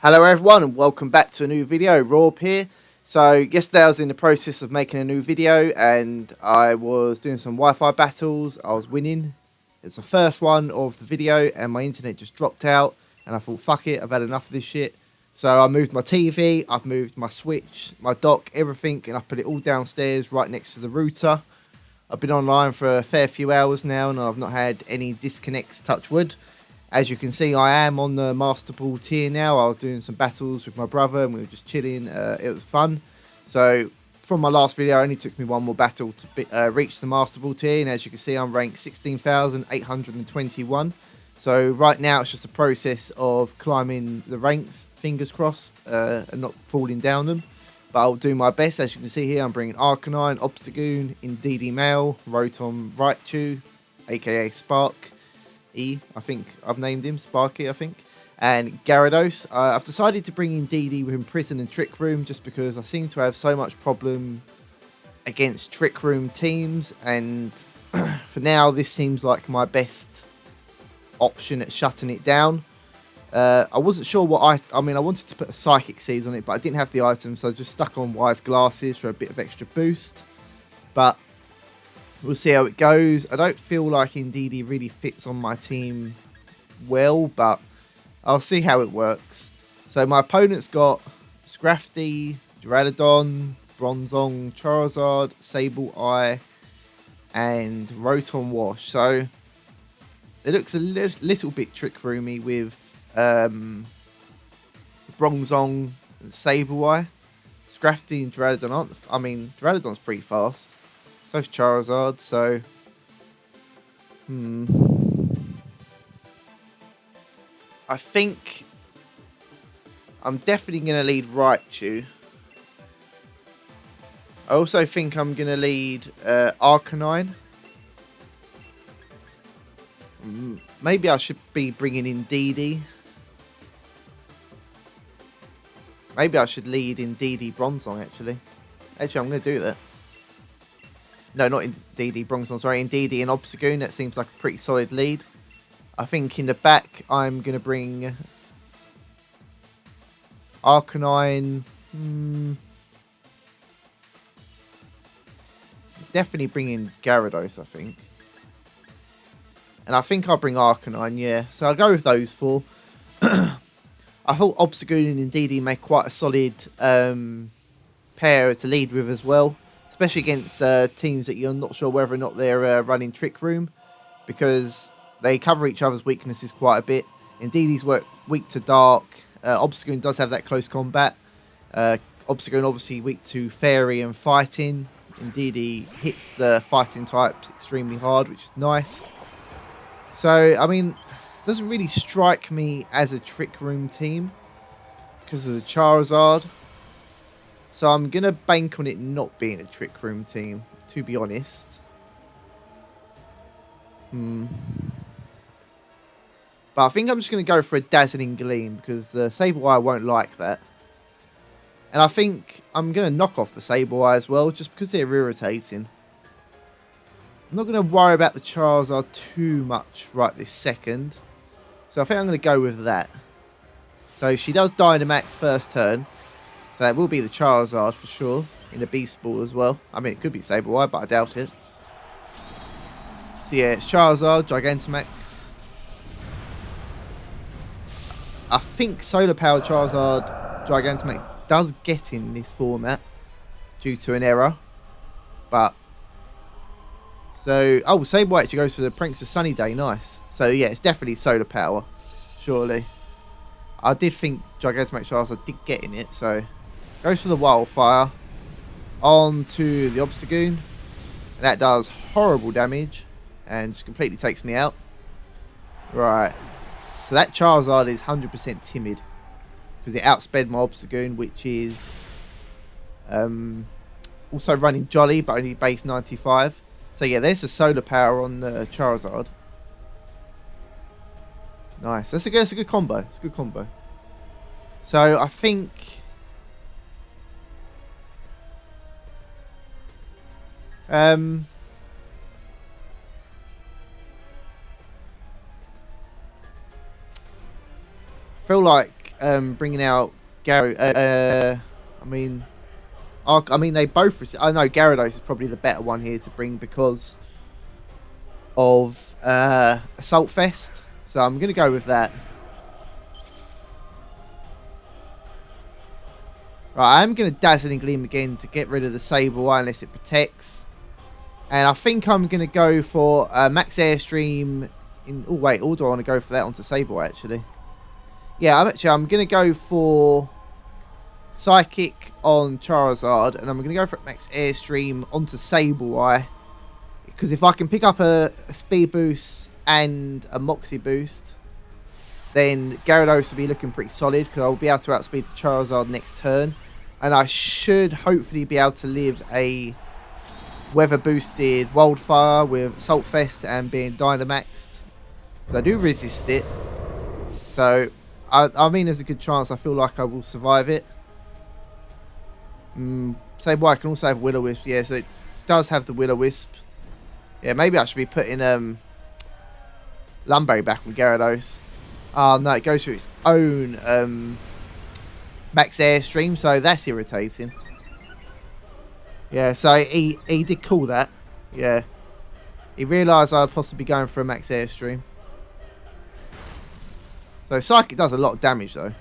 Hello everyone and welcome back to a new video. Rob here. So yesterday I was in the process of making a new video and I was doing some Wi-Fi battles. I was winning. It's the first one of the video and my internet just dropped out and I thought fuck it, I've had enough of this shit. So I moved my TV, I've moved my switch, my dock, everything, and I put it all downstairs right next to the router. I've been online for a fair few hours now and I've not had any disconnects, touch wood. As you can see, I am on the Master Ball tier now. I was doing some battles with my brother and we were just chilling. It was fun. So from my last video, it only took me one more battle to reach the Master Ball tier. And as you can see, I'm ranked 16,821. So right now, it's just a process of climbing the ranks, fingers crossed, and not falling down them. But I'll do my best. As you can see here, I'm bringing Arcanine, Obstagoon, Indeedee Male, Rotom Raichu, aka Spark. I think I've named him Sparky, I think, and Gyarados. I've decided to bring in Indeedee with Imprison and Trick Room just because I seem to have so much problem against Trick Room teams, and for now this seems like my best option at shutting it down. I wasn't sure what I mean I wanted to put a Psychic Seeds on it, but I didn't have the item, so I just stuck on Wise Glasses for a bit of extra boost. But we'll see how it goes. I don't feel like Indeedee really fits on my team well, but I'll see how it works. So my opponent's got Scrafty, Duraludon, Bronzong, Charizard, Sableye, and Rotom Wash. So it looks a little bit Trick Roomy with Bronzong and Sableye. Scrafty and Duraludon aren't. I mean, Duraludon's pretty fast. So's Charizard, so I think I'm definitely going to lead Raichu. I also think I'm going to lead Arcanine. Maybe I should be bringing in Indeedee. Maybe I should lead Indeedee Bronzong, actually. Actually, I'm going to do that. No, not Indeedee Bronzong, sorry. Indeedee and Obstagoon. That seems like a pretty solid lead. I think in the back, I'm going to bring Arcanine. Definitely bring in Gyarados, I think. And I think I'll bring Arcanine, yeah. So I'll go with those four. I thought Obstagoon and Indeedee make quite a solid pair to lead with as well. Especially against teams that you're not sure whether or not they're running Trick Room, because they cover each other's weaknesses quite a bit. Indeedee's weak to Dark. Obstagoon does have that close combat. Obstagoon obviously weak to Fairy and Fighting. Indeedee hits the Fighting types extremely hard, which is nice. So, I mean, it doesn't really strike me as a Trick Room team because of the Charizard. So I'm going to bank on it not being a Trick Room team, to be honest. But I think I'm just going to go for a Dazzling Gleam because the Sableye won't like that. And I think I'm going to knock off the Sableye as well, just because they're irritating. I'm not going to worry about the Charizard too much right this second. So I think I'm going to go with that. So she does Dynamax first turn. So that will be the Charizard for sure, in the Beast Ball as well. I mean, it could be Sableye, but I doubt it. So yeah, it's Charizard, Gigantamax. I think Solar Power Charizard, Gigantamax does get in this format due to an error. But, so, oh, Sableye actually goes for the Pranks of Sunny Day, nice. So yeah, it's definitely Solar Power, surely. I did think Gigantamax Charizard did get in it, so... Goes for the Wildfire on to the Obstagoon. And that does horrible damage and just completely takes me out. Right. So that Charizard is 100% timid because it outsped my Obstagoon, which is also running Jolly but only base 95. So yeah, there's the Solar Power on the Charizard. Nice. That's a good combo. It's a good combo. So I think... I feel like bringing out Gyarados. I mean, they both. I know Gyarados is probably the better one here to bring because of Assault Fest. So I'm going to go with that. Right, I'm going to Dazzling Gleam again to get rid of the Sableye unless it protects. And I think I'm going to go for Max Airstream. Oh, wait. Or do I want to go for that onto Sableye, actually? Yeah, I'm going to go for Psychic on Charizard. And I'm going to go for Max Airstream onto Sableye. Because if I can pick up a Speed Boost and a Moxie Boost, then Gyarados will be looking pretty solid. Because I'll be able to outspeed the Charizard next turn. And I should hopefully be able to live a weather boosted Wildfire with Assault Fest and being Dynamaxed. Because I do resist it. So, I mean there's a good chance I feel like I will survive it. Sableye I can also have Will-O-Wisp. Yeah, so it does have the Will-O-Wisp. Yeah, maybe I should be putting Lumberry back with Gyarados. Oh no, it goes through its own Max Airstream, so that's irritating. Yeah, so he did call that. Yeah. He realised I'd possibly be going for a Max Airstream. So Psychic does a lot of damage though.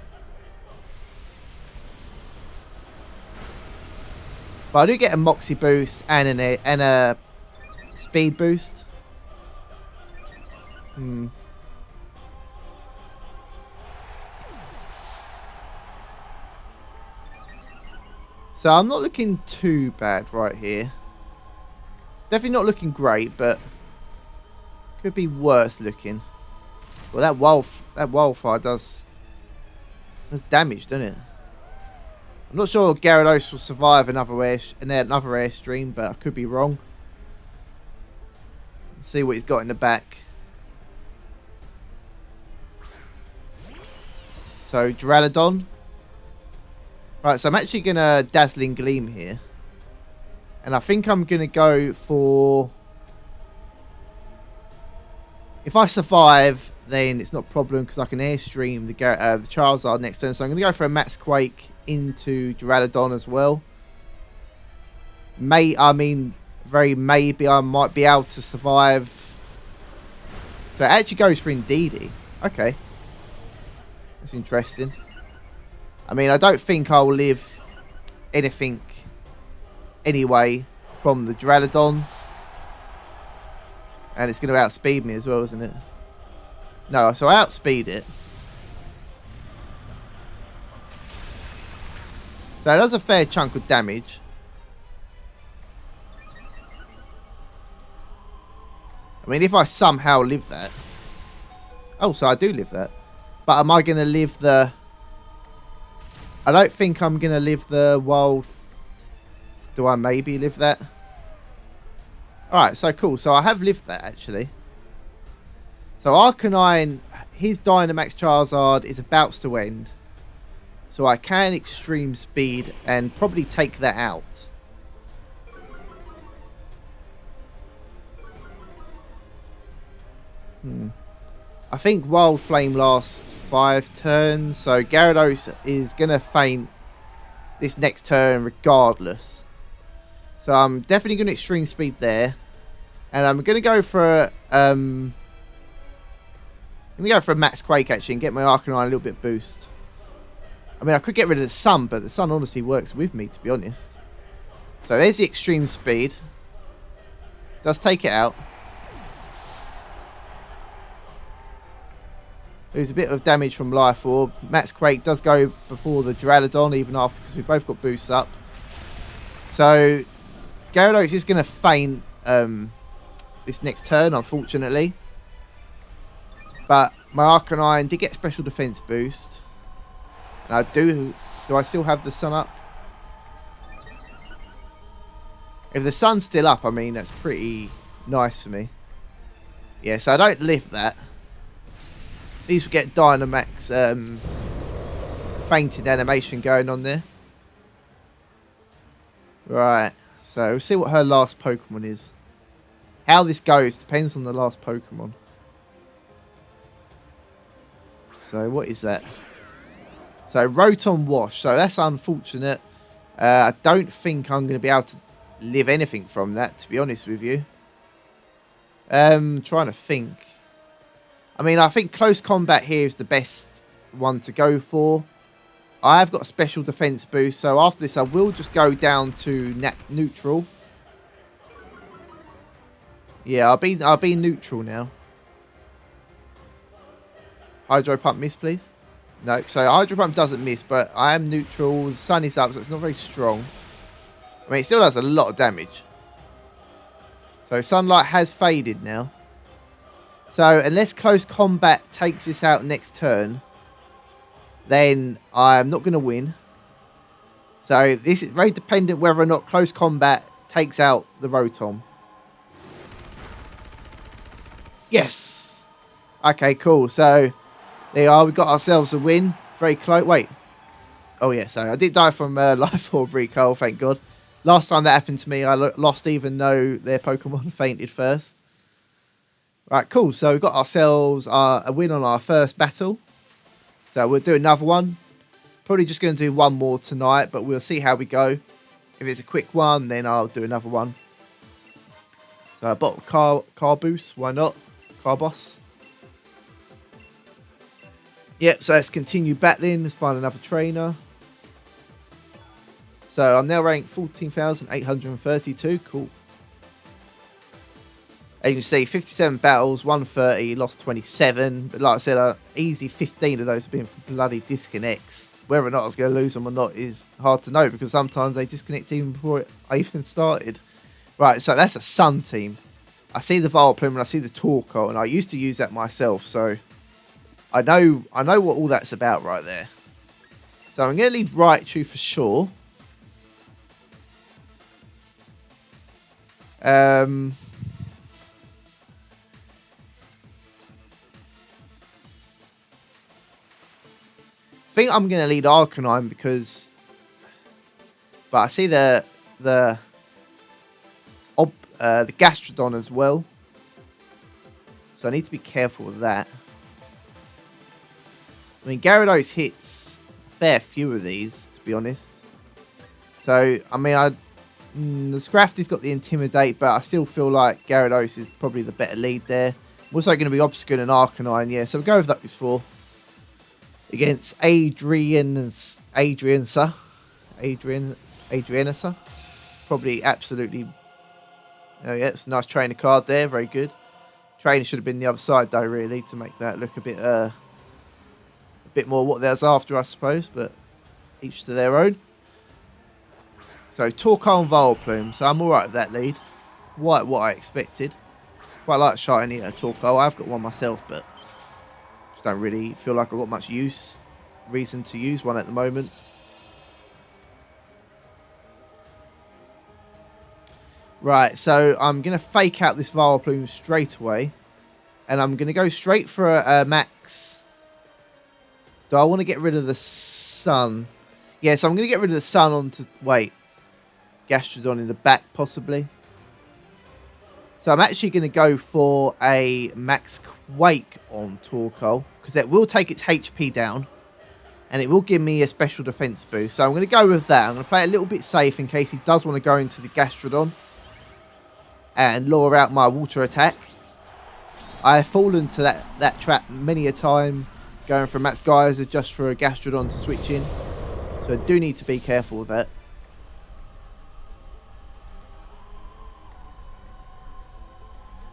But I do get a Moxie boost and a Speed boost. So I'm not looking too bad right here. Definitely not looking great, but could be worse looking. Well, that Wildfire does damage, doesn't it? I'm not sure Gyarados will survive another airstream, but I could be wrong. Let's see what he's got in the back. So Duraludon. Right, so I'm actually going to Dazzling Gleam here. And I think I'm going to go for... If I survive, then it's not a problem because I can Airstream the Charizard next turn. So I'm going to go for a Max Quake into Duraludon as well. Very maybe I might be able to survive. So it actually goes for Indeedee. Okay. That's interesting. I mean, I don't think I'll live anything anyway from the Duraludon. And it's going to outspeed me as well, isn't it? No, so I outspeed it. So it does a fair chunk of damage. I mean, if I somehow live that. Oh, so I do live that. But am I going to live the... I don't think I'm going to live the wild... Do I maybe live that? Alright, so cool. So I have lived that, actually. So Arcanine, his Dynamax Charizard is about to end. So I can Extreme Speed and probably take that out. I think Wild Flame lasts 5 turns, so Gyarados is going to faint this next turn regardless. So I'm definitely going to Extreme Speed there. And I'm going to go for a Max Quake actually and get my Arcanine a little bit boost. I mean, I could get rid of the Sun, but the Sun honestly works with me, to be honest. So there's the Extreme Speed. Does take it out. There's a bit of damage from Life Orb. Max Quake does go before the Duraludon, even after, because we've both got boosts up. So Gyarados is going to faint this next turn, unfortunately. But my Arcanine did get special defense boost. And I do I still have the Sun up? If the Sun's still up, I mean, that's pretty nice for me. Yeah, so I don't live that. At least we get Dynamax fainted animation going on there. Right, so we'll see what her last Pokemon is. How this goes depends on the last Pokemon. So what is that? So Rotom Wash. So that's unfortunate. I don't think I'm going to be able to live anything from that, to be honest with you. Trying to think. I mean, I think close combat here is the best one to go for. I have got a special defense boost, so after this I will just go down to neutral. Yeah, I'll be neutral now. Hydro Pump miss, please. Nope. So Hydro Pump doesn't miss, but I am neutral. The sun is up, so it's not very strong. I mean, it still does a lot of damage. So Sunlight has faded now. So unless close combat takes this out next turn, then I'm not going to win. So this is very dependent whether or not close combat takes out the Rotom. Yes. Okay, cool. So there you are. We got ourselves a win. Very close. Wait. Oh, yeah. So I did die from Life Orb Recall, thank God. Last time that happened to me, I lost even though their Pokemon fainted first. Right, cool. So we've got ourselves a win on our first battle. So we'll do another one. Probably just going to do one more tonight, but we'll see how we go. If it's a quick one, then I'll do another one. So a bottle of car boost. Why not? Car boss. Yep, so let's continue battling. Let's find another trainer. So I'm now ranked 14,832. Cool. As you can see, 57 battles, 130, lost 27. But like I said, easy 15 of those have been from bloody disconnects. Whether or not I was going to lose them or not is hard to know, because sometimes they disconnect even before I even started. Right, so that's a Sun team. I see the Vileplume and I see the Torkoal, and I used to use that myself, so I know what all that's about right there. So I'm going to lead Raichu for sure. I think I'm going to lead Arcanine because, but I see the Gastrodon as well, so I need to be careful with that. I mean, Gyarados hits a fair few of these, to be honest. So I mean, the Scrafty's got the Intimidate, but I still feel like Gyarados is probably the better lead there. I'm also going to be Obstacle and Arcanine, yeah. So we'll go with those four against Adriansa. Probably absolutely. Oh yeah, it's a nice trainer card there. Very good. Trainer should have been the other side though, really, to make that look a bit more what there's after, I suppose. But each to their own. So Torkoal and Vileplume. So I'm alright with that lead. Quite what I expected. Quite like shiny Torkoal. I've got one myself, but just don't really feel like I've got much reason to use one at the moment. Right, so I'm going to fake out this Vileplume straight away. And I'm going to go straight for a max. Do I want to get rid of the Sun? Yeah, so I'm going to get rid of the Sun onto... Wait. Gastrodon in the back, possibly. So I'm actually going to go for a max Quake on Torkoal, because that will take its HP down. And it will give me a special defense boost. So I'm going to go with that. I'm going to play it a little bit safe in case he does want to go into the Gastrodon and lure out my water attack. I have fallen to that trap many a time, going for Max Geyser just for a Gastrodon to switch in. So I do need to be careful with that.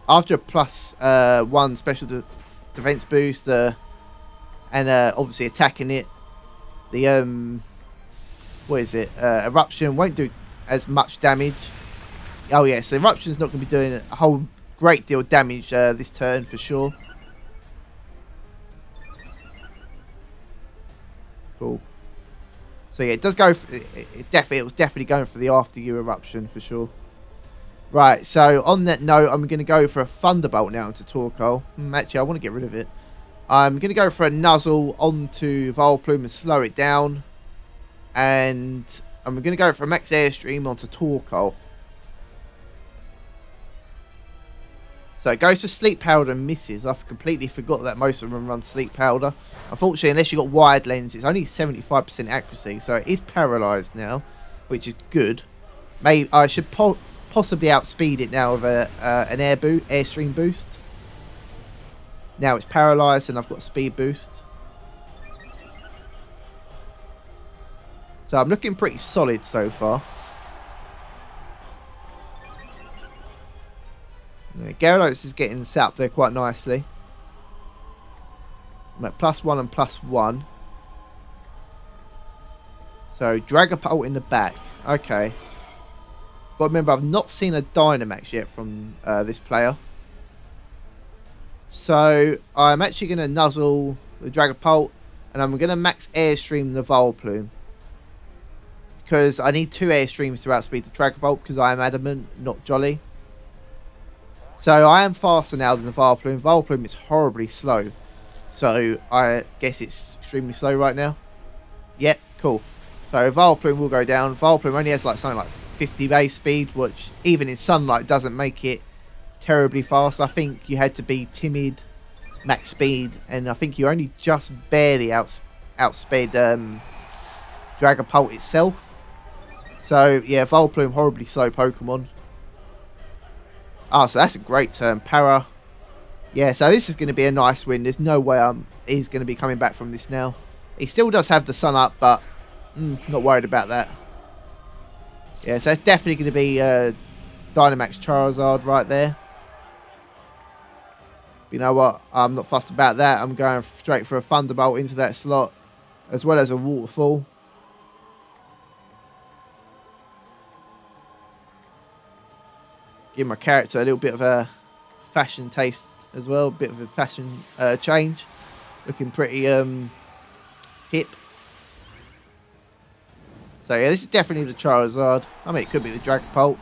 After a +1 special defense boost and obviously attacking it, the Eruption won't do as much damage. Oh yeah, so Eruption's not going to be doing a whole great deal of damage this turn for sure. Cool. So yeah, it does go. It was definitely going for the after you Eruption for sure. Right, so on that note, I'm going to go for a Thunderbolt now into Torkoal. Actually, I want to get rid of it. I'm going to go for a Nuzzle onto Vileplume and slow it down. And I'm going to go for a Max Airstream onto Torkoal. So it goes to Sleep Powder and misses. I completely forgot that most of them run Sleep Powder. Unfortunately, unless you've got wide lens, it's only 75% accuracy. So it is paralysed now, which is good. Maybe I should possibly outspeed it now with an airstream boost. Now it's paralysed and I've got a speed boost. So I'm looking pretty solid so far. Gyarados is getting set up there quite nicely. I'm at +1 and +1. So Dragapult in the back. Okay. Got to remember, I've not seen a Dynamax yet from this player. So I'm actually going to nuzzle the Dragapult, and I'm going to max Airstream the Vileplume. Because I need 2 Airstreams to outspeed the Dragapult, because I am adamant, not jolly. So I am faster now than the Vileplume. Vileplume is horribly slow. So I guess it's extremely slow right now. Yep, cool. So Vileplume will go down. Vileplume only has like something like 50 base speed, which even in sunlight doesn't make it terribly fast. I think you had to be timid, max speed, and I think you only just barely outsped Dragapult itself. So yeah, Vileplume, horribly slow Pokemon. Ah, so that's a great turn. Para. Yeah, so this is going to be a nice win. There's no way he's going to be coming back from this now. He still does have the sun up, but not worried about that. Yeah, so it's definitely going to be Dynamax Charizard right there. But you know what? I'm not fussed about that. I'm going straight for a Thunderbolt into that slot, as well as a Waterfall. Give my character a little bit of a fashion taste as well. A bit of a fashion change. Looking pretty hip. So yeah, this is definitely the Charizard. I mean, it could be the Dragapult,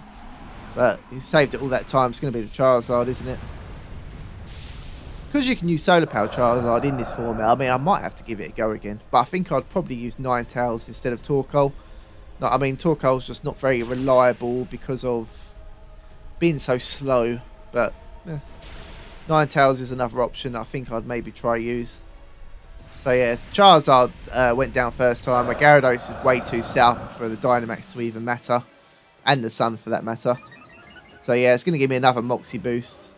but you saved it all that time. It's going to be the Charizard, isn't it? Because you can use Solar Power Charizard in this format, I mean, I might have to give it a go again. But I think I'd probably use Ninetales instead of Torkoal. No, I mean, Torkoal's just not very reliable because of being so slow, but yeah. Ninetales is another option I think I'd maybe try use. So yeah, Charizard went down first time. My Gyarados is way too stout for the Dynamax to even matter, and the Sun for that matter. So yeah, it's going to give me another Moxie boost.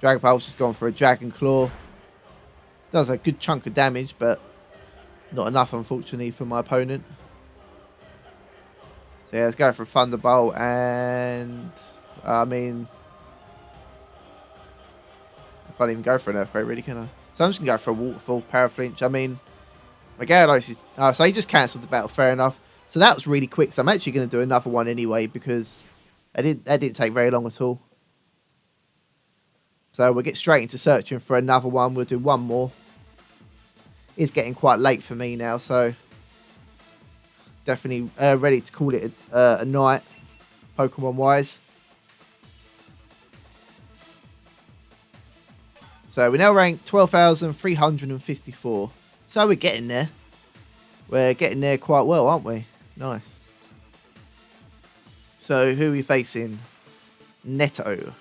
Dragapult's just gone for a Dragon Claw. Does a good chunk of damage, but not enough unfortunately for my opponent. So yeah, let's go for a Thunderbolt, and I mean, I can't even go for an Earthquake really, can I? So I'm just going to go for a Waterfall, Paraflinch. I mean, my Gyarados is... so he just cancelled the battle, fair enough. So that was really quick, so I'm actually going to do another one anyway, because that didn't take very long at all. So we'll get straight into searching for another one. We'll do one more. It's getting quite late for me now, so definitely ready to call it a night, Pokemon-wise. So we're now ranked 12,354. So we're getting there. We're getting there quite well, aren't we? Nice. So who are we facing? Nito.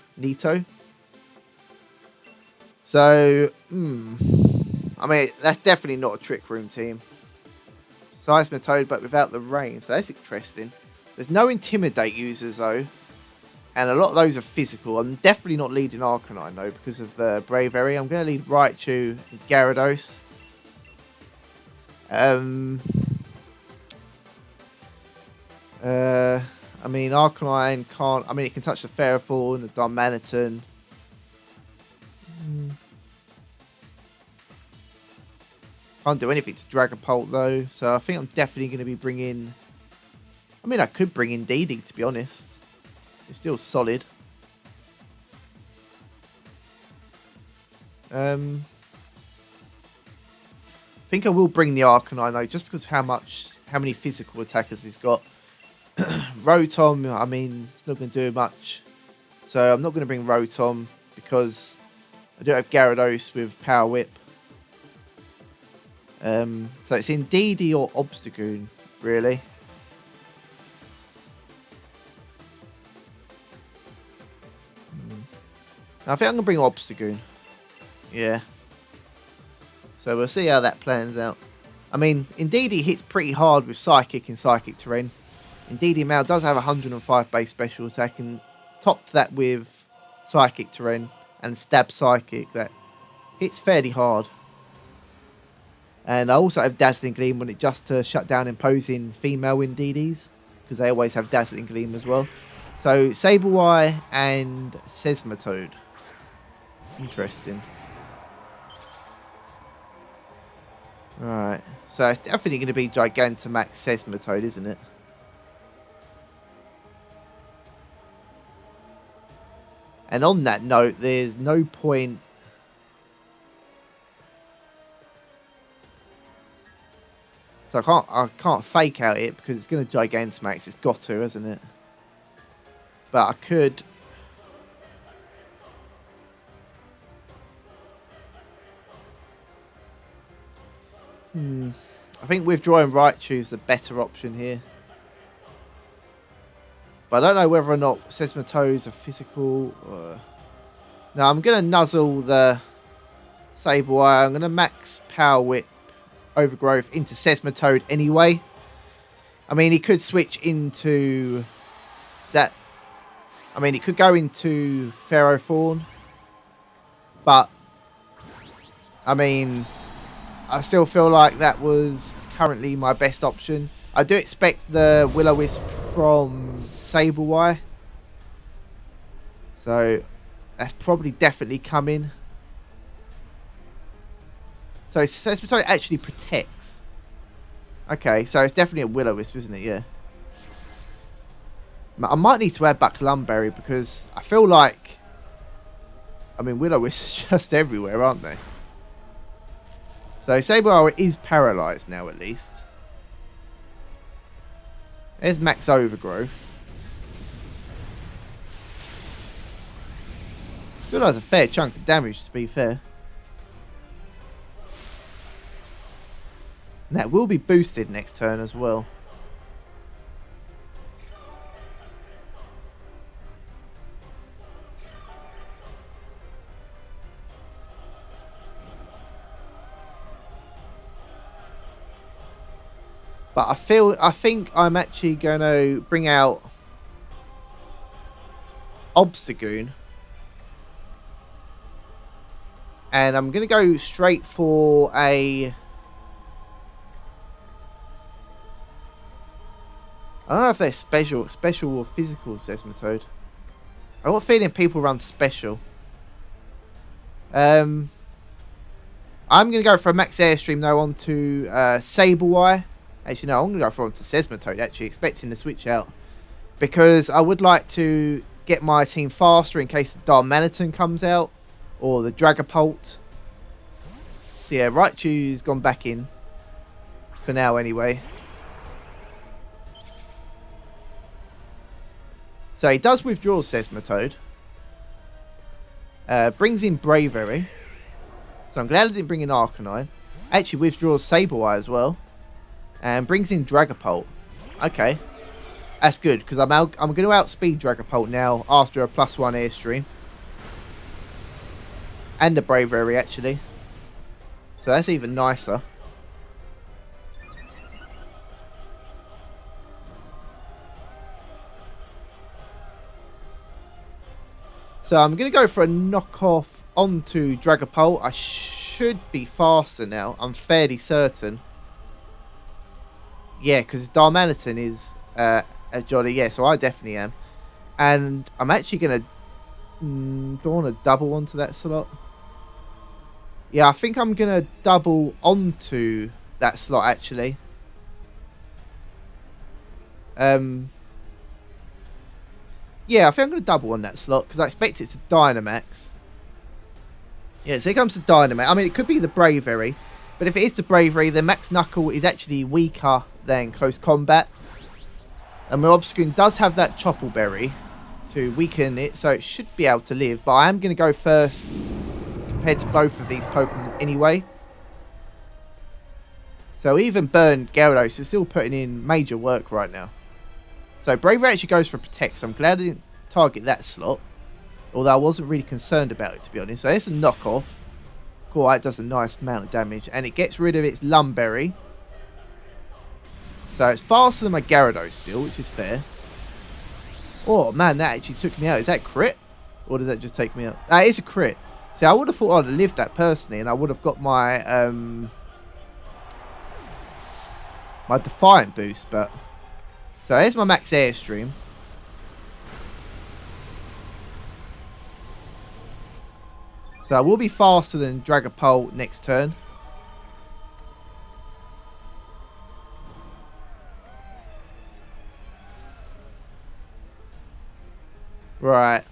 So, I mean, that's definitely not a Trick Room team. Seismitoad, but without the rain. So that's interesting. There's no Intimidate users, though. And a lot of those are physical. I'm definitely not leading Arcanine, though, because of the Bravery. I'm going to lead Raichu and Gyarados. I mean, Arcanine can't... I mean, it can touch the Ferrothorn and the Darmanitan. Can't do anything to Dragapult, though. So I think I'm definitely going to be bringing... I mean, I could bring in Didi, to be honest. It's still solid. I think I will bring the Arcanine, though, just because of how many physical attackers he's got. Rotom, I mean, it's not going to do much. So I'm not going to bring Rotom because I do have Gyarados with Power Whip. So it's in Didi or Obstagoon, really. I think I'm going to bring Obstagoon. Yeah. So we'll see how that plans out. I mean, indeed he hits pretty hard with Psychic in Psychic Terrain. Indeed Male does have 105 base special attack and top that with Psychic Terrain and Stab Psychic that hits fairly hard. And I also have Dazzling Gleam on it just to shut down imposing female Indeedis, because they always have Dazzling Gleam as well. So Sableye and Seismitoad. Interesting. Right, so it's definitely going to be Gigantamax Seismitoad, isn't it? And on that note, there's no point... So I can't fake out it because it's going to Gigantamax. It's got to, hasn't it? But I could... I think withdrawing Raichu is the better option here. But I don't know whether or not Seismitoad's a physical... No, I'm going to nuzzle the Sableye. I'm going to max Power Whip Overgrowth into Seismitoad anyway. I mean, he could switch into... that. I mean, he could go into Ferrothorn. But, I mean... I still feel like that was currently my best option. I do expect the Will-O-Wisp from Sableye. So, that's probably definitely coming. So, Seismitoad actually protects. Okay, so it's definitely a Will-O-Wisp, isn't it? Yeah. I might need to add back Lumberry because I feel like... I mean, Will-O-Wisps are just everywhere, aren't they? So Sableye is paralysed now, at least. There's max Overgrowth. I feel like that's a fair chunk of damage, to be fair. And that will be boosted next turn as well. But I think I'm actually going to bring out Obstagoon. And I'm going to go straight for a... I don't know if they're special or physical Seismitoad. I've got a feeling people run special. I'm going to go for a max Airstream though onto Sableye. Actually, no, I'm going to go for onto Seismitoad, actually, expecting to switch out. Because I would like to get my team faster in case the Darmanitan comes out. Or the Dragapult. So yeah, Raichu's gone back in. For now, anyway. So he does withdraw Seismitoad. Brings in Bravery. So I'm glad I didn't bring in Arcanine. Actually withdraws Sableye as well. And brings in Dragapult. Okay. That's good, because I'm going to outspeed Dragapult now after a +1 Airstream. And the Bravery, actually. So that's even nicer. So I'm going to go for a knockoff onto Dragapult. I should be faster now. I'm fairly certain. Yeah, because Darmanitan is a jolly. Yeah, so I definitely am. And I'm actually going to... do I want to double onto that slot? Yeah, I think I'm going to double onto that slot, actually. Yeah, I think I'm going to double on that slot because I expect it to Dynamax. Yeah, so here comes the Dynamax. I mean, it could be the Bravery. But if it is the Bravery, then Max Knuckle is actually weaker than Close Combat. And my Obstagoon does have that Chople Berry to weaken it, so it should be able to live. But I am going to go first compared to both of these Pokemon anyway. So even burned Gyarados is still putting in major work right now. So Bravery actually goes for Protect, so I'm glad I didn't target that slot. Although I wasn't really concerned about it, to be honest. So there's a knockoff. Cool, that does a nice amount of damage. And it gets rid of its Lumberry. So it's faster than my Gyarados still, which is fair. Oh, man, that actually took me out. Is that crit? Or does that just take me out? That is a crit. See, I would have thought I'd have lived that personally, and I would have got my my Defiant boost, but... So there's my max Airstream. So I will be faster than Dragapult next turn. Right.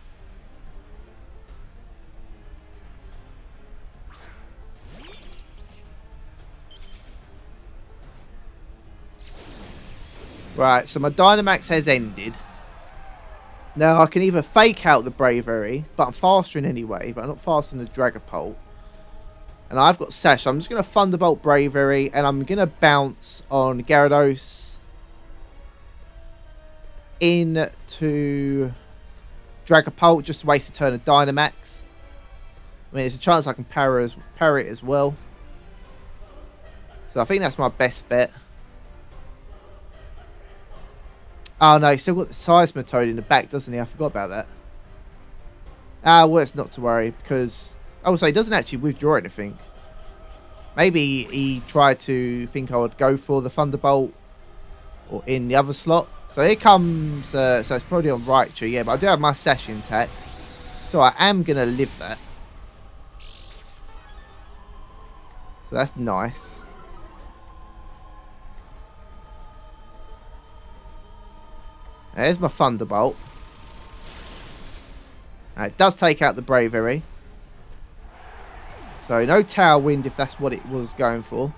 Right, so my Dynamax has ended. Now I can either fake out the Bravery, but I'm faster in anyway, but I'm not faster than the Dragapult. And I've got Sash, so I'm just going to Thunderbolt Bravery, and I'm going to bounce on Gyarados into Dragapult, just to waste a turn of Dynamax. I mean, there's a chance I can parry it as well. So I think that's my best bet. Oh no, he's still got the Seismitoad in the back, doesn't he? I forgot about that. Ah, well, it's not to worry, because... Oh, so he doesn't actually withdraw anything. Maybe he tried to think I would go for the Thunderbolt or in the other slot. So here comes... so it's probably on Raichu, yeah, but I do have my Sash intact. So I am going to live that. So that's nice. There's my Thunderbolt. It does take out the Bravery. So no Tower Wind if that's what it was going for.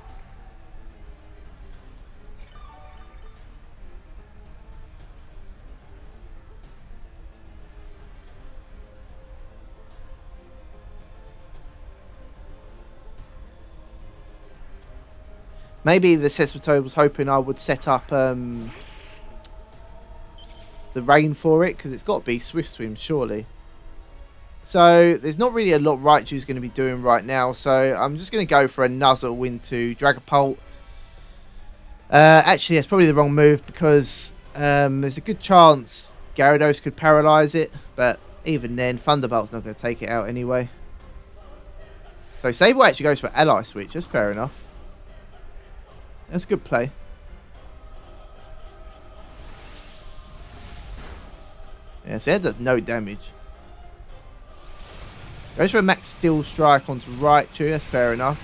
Maybe the Seismitoad was hoping I would set up the rain for it, because it's got to be Swift Swim, surely. So there's not really a lot Raichu's going to be doing right now, so I'm just going to go for a Nuzzle into Dragapult. Actually, that's probably the wrong move, because there's a good chance Gyarados could paralyse it, but even then, Thunderbolt's not going to take it out anyway. So Sable actually goes for Ally Switch, that's fair enough. That's a good play. Yeah, so that does no damage. Goes for a max Steel Strike onto Raichu, that's fair enough.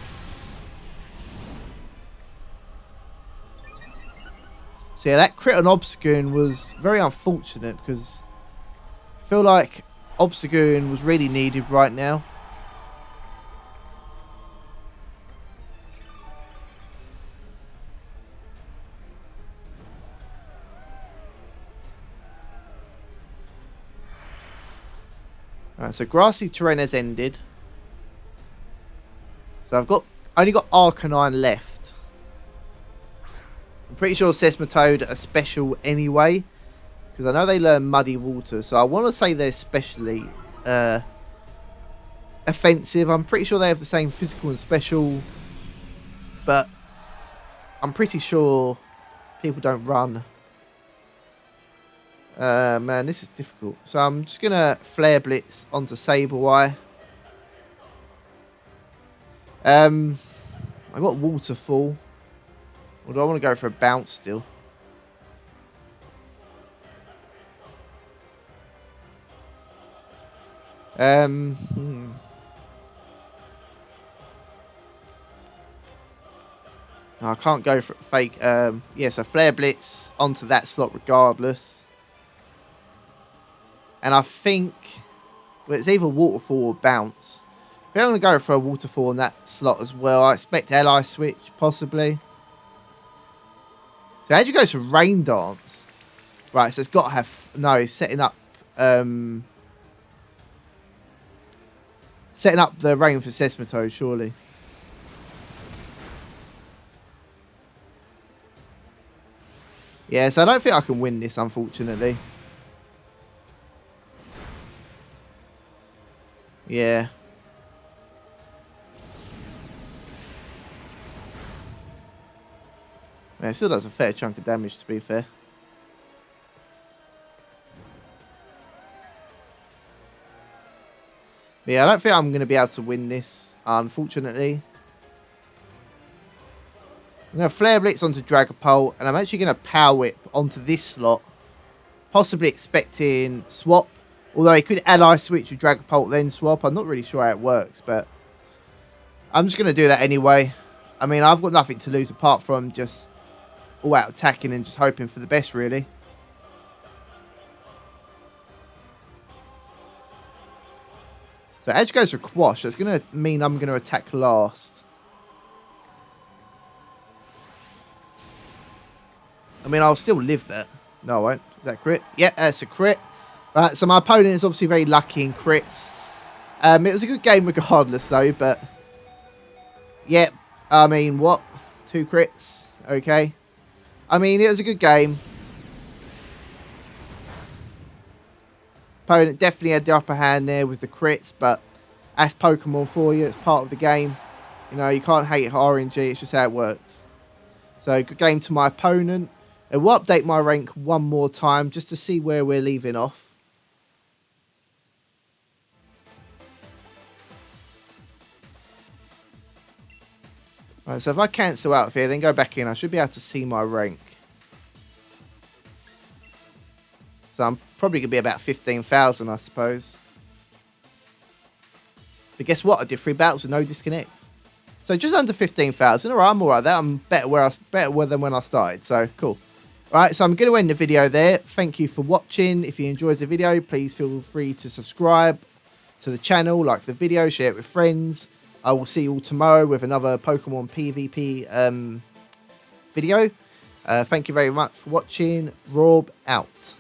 So yeah, that crit on Obstagoon was very unfortunate, because I feel like Obstagoon was really needed right now. Alright, so Grassy Terrain has ended. So I've only got Arcanine left. I'm pretty sure Seismitoad are special anyway, because I know they learn Muddy Water, so I want to say they're especially offensive. I'm pretty sure they have the same physical and special, but I'm pretty sure people don't run. Man, this is difficult. So I'm just going to Flare Blitz onto Sableye. I got Waterfall. Or do I want to go for a Bounce still? No, I can't go for fake. Yeah, so Flare Blitz onto that slot regardless. And I think... Well, it's either Waterfall or Bounce. If I'm going to go for a Waterfall in that slot as well, I expect Ally Switch, possibly. So how do you go to Rain Dance? Right, so it's got to have... No, it's setting up... setting up the rain for Seismitoad, surely. Yeah, so I don't think I can win this, unfortunately. Yeah. Yeah, it still does a fair chunk of damage, to be fair. But yeah, I don't think I'm going to be able to win this, unfortunately. I'm going to Flare Blitz onto Dragapult, and I'm actually going to Power Whip onto this slot. Possibly expecting swap. Although he could ally switch with Dragapult, then swap. I'm not really sure how it works, but I'm just going to do that anyway. I mean, I've got nothing to lose apart from just all out attacking and just hoping for the best, really. So Edge goes for Quash. That's going to mean I'm going to attack last. I mean, I'll still live that. No, I won't. Is that crit? Yeah, that's a crit. Right, so my opponent is obviously very lucky in crits. It was a good game regardless, though, but... Yeah, I mean, what? 2 crits? Okay. I mean, it was a good game. Opponent definitely had the upper hand there with the crits, but that's Pokemon for you. It's part of the game. You know, you can't hate RNG. It's just how it works. So, good game to my opponent. And we'll update my rank one more time just to see where we're leaving off. Right, so if I cancel out of here, then go back in, I should be able to see my rank. So I'm probably going to be about 15,000, I suppose. But guess what? I did 3 battles with no disconnects. So just under 15,000. Alright, I'm alright there. I'm better than when I started. So, cool. Alright, so I'm going to end the video there. Thank you for watching. If you enjoyed the video, please feel free to subscribe to the channel, like the video, share it with friends. I will see you all tomorrow with another Pokemon PvP video. Thank you very much for watching. Rob out.